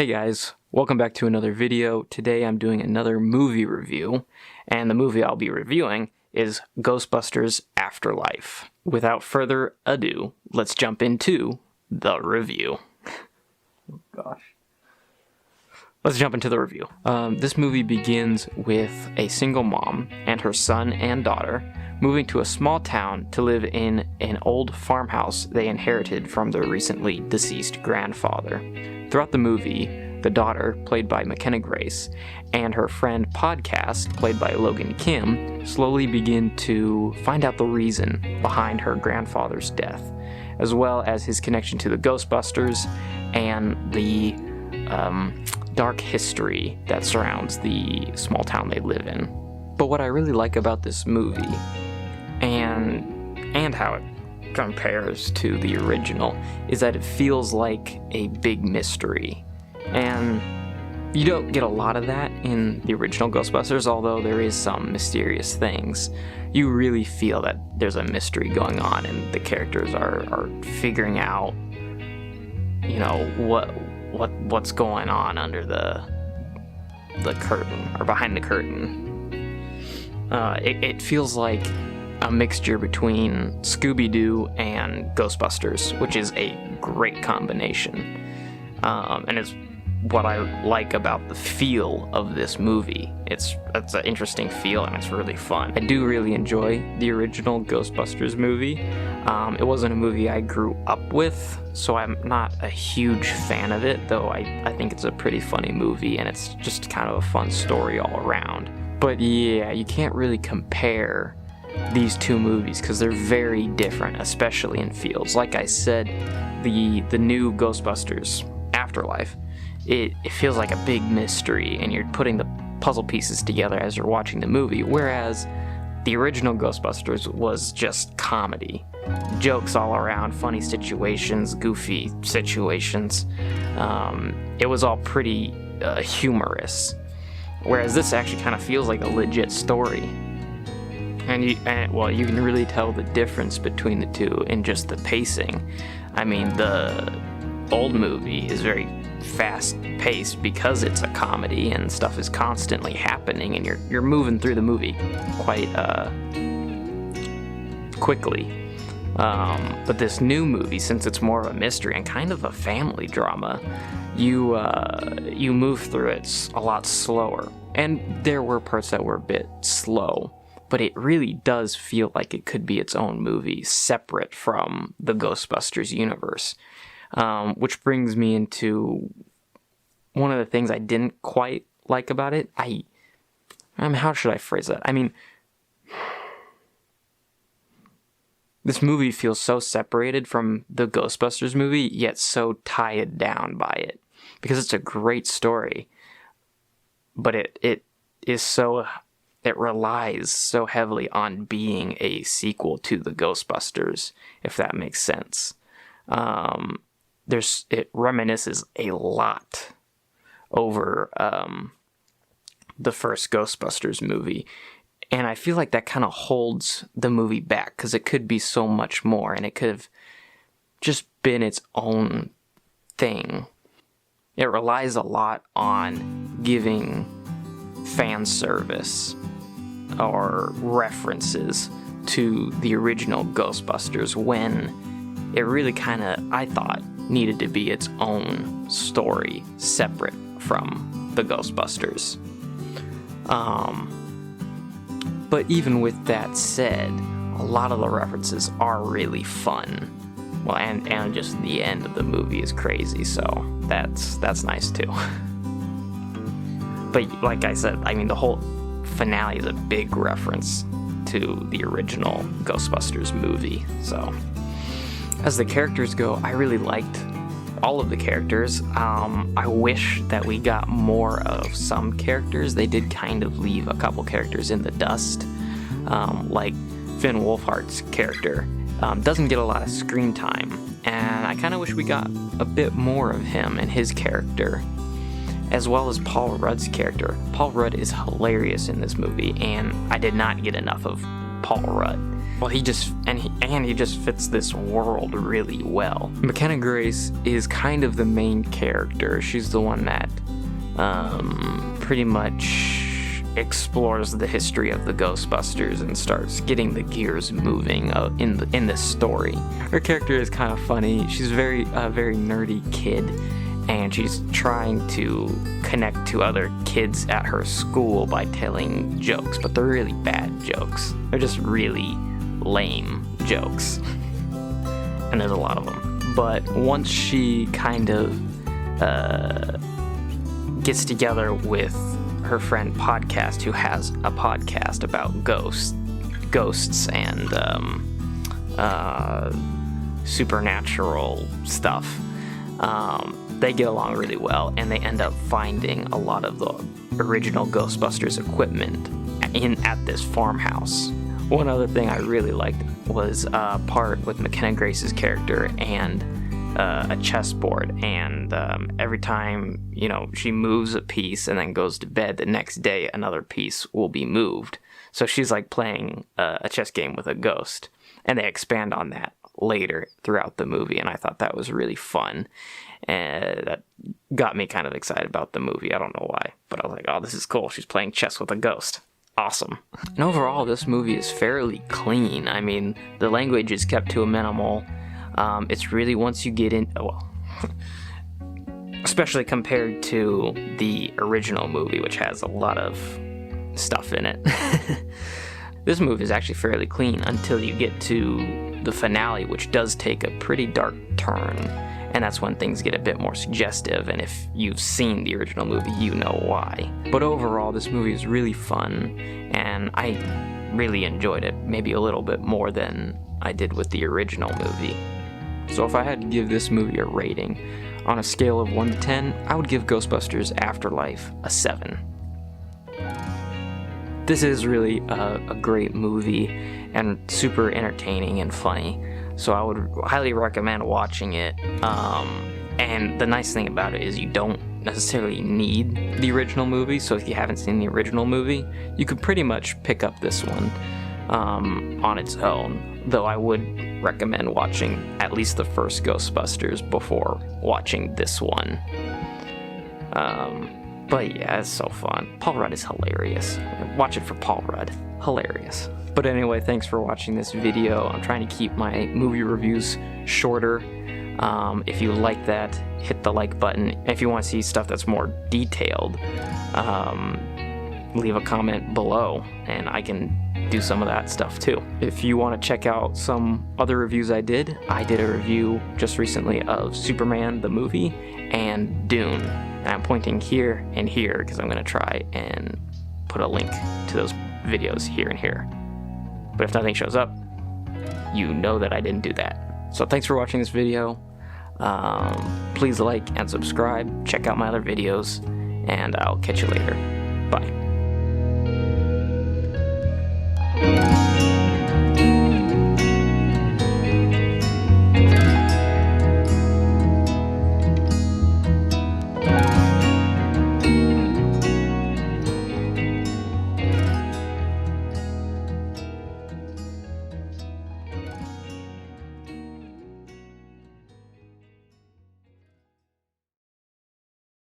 Hey guys, welcome back to another video. Today I'm doing another movie review, and the movie I'll be reviewing is Ghostbusters Afterlife. Without further ado, let's jump into the review. Oh gosh. Let's jump into the review. This movie begins with a single mom and her son and daughter moving to a small town to live in an old farmhouse they inherited from their recently deceased grandfather. Throughout the movie, the daughter, played by McKenna Grace, and her friend Podcast, played by Logan Kim, slowly begin to find out the reason behind her grandfather's death, as well as his connection to the Ghostbusters and the dark history that surrounds the small town they live in. But what I really like about this movie, and how it compares to the original, is that it feels like a big mystery. And you don't get a lot of that in the original Ghostbusters, although there is some mysterious things. You really feel that there's a mystery going on and the characters are figuring out, you know, what's going on under the curtain, or behind the curtain. It feels like a mixture between Scooby-Doo and Ghostbusters, which is a great combination. And it's what I like about the feel of this movie. It's an interesting feel and it's really fun. I do really enjoy the original Ghostbusters movie. It wasn't a movie I grew up with, so I'm not a huge fan of it, though I think it's a pretty funny movie and it's just kind of a fun story all around. But yeah, you can't really compare these two movies because they're very different, especially in feels. Like I said, the new Ghostbusters Afterlife, it feels like a big mystery and you're putting the puzzle pieces together as you're watching the movie, whereas the original Ghostbusters was just comedy. Jokes all around, funny situations, goofy situations. It was all pretty humorous, whereas this actually kind of feels like a legit story. And you can really tell the difference between the two in just the pacing. I mean, the old movie is very fast-paced because it's a comedy and stuff is constantly happening, and you're moving through the movie quite quickly. But this new movie, since it's more of a mystery and kind of a family drama, you move through it a lot slower. And there were parts that were a bit slow, but it really does feel like it could be its own movie, separate from the Ghostbusters universe. Which brings me into one of the things I didn't quite like about it. How should I phrase that? I mean, this movie feels so separated from the Ghostbusters movie, yet so tied down by it. Because it's a great story, but it relies so heavily on being a sequel to the Ghostbusters, if that makes sense. It reminisces a lot over the first Ghostbusters movie, and I feel like that kind of holds the movie back because it could be so much more, and it could have just been its own thing. It relies a lot on giving fan service or references to the original Ghostbusters when it really kind of, I thought, needed to be its own story, separate from the Ghostbusters. But even with that said, a lot of the references are really fun. Well, and just the end of the movie is crazy, so that's nice too. But like I said, I mean, the whole finale is a big reference to the original Ghostbusters movie, so. As the characters go, I really liked all of the characters. I wish that we got more of some characters. They did kind of leave a couple characters in the dust, like Finn Wolfhard's character. Doesn't get a lot of screen time, and I kind of wish we got a bit more of him and his character, as well as Paul Rudd's character. Paul Rudd is hilarious in this movie, and I did not get enough of Paul Rudd. well, he just fits this world really well. McKenna Grace is kind of the main character. She's the one that pretty much explores the history of the Ghostbusters and starts getting the gears moving in this story. Her character is kind of funny. She's a very nerdy kid, and she's trying to connect to other kids at her school by telling jokes, but they're really bad jokes. They're just really lame jokes, and there's a lot of them. But once she kind of gets together with her friend Podcast, who has a podcast about ghosts and supernatural stuff, they get along really well, and they end up finding a lot of the original Ghostbusters equipment at this farmhouse. One other thing I really liked was a part with McKenna Grace's character and a chessboard, and every time she moves a piece and then goes to bed, the next day another piece will be moved. So she's like playing a chess game with a ghost, and they expand on that later throughout the movie, and I thought that was really fun, and that got me kind of excited about the movie. I don't know why, but I was like, oh, this is cool. She's playing chess with a ghost. Awesome. And overall, this movie is fairly clean. I mean, the language is kept to a minimal. It's really, once you get in, especially compared to the original movie, which has a lot of stuff in it. This movie is actually fairly clean until you get to the finale, which does take a pretty dark turn, and that's when things get a bit more suggestive, and if you've seen the original movie, you know why. But overall, this movie is really fun, and I really enjoyed it, maybe a little bit more than I did with the original movie. So if I had to give this movie a rating, on a scale of 1 to 10, I would give Ghostbusters Afterlife a 7. This is really a great movie and super entertaining and funny, so I would highly recommend watching it. And the nice thing about it is you don't necessarily need the original movie, so if you haven't seen the original movie, you could pretty much pick up this one on its own, though I would recommend watching at least the first Ghostbusters before watching this one. But yeah, it's so fun. Paul Rudd is hilarious. Watch it for Paul Rudd. Hilarious. But anyway, thanks for watching this video. I'm trying to keep my movie reviews shorter. If you like that, hit the like button. If you want to see stuff that's more detailed, leave a comment below, and I can do some of that stuff too. If you want to check out some other reviews I did a review just recently of Superman the movie and Dune. And I'm pointing here and here because I'm going to try and put a link to those videos here and here. But if nothing shows up, you know that I didn't do that. So thanks for watching this video. Please like and subscribe. Check out my other videos, and I'll catch you later. Bye.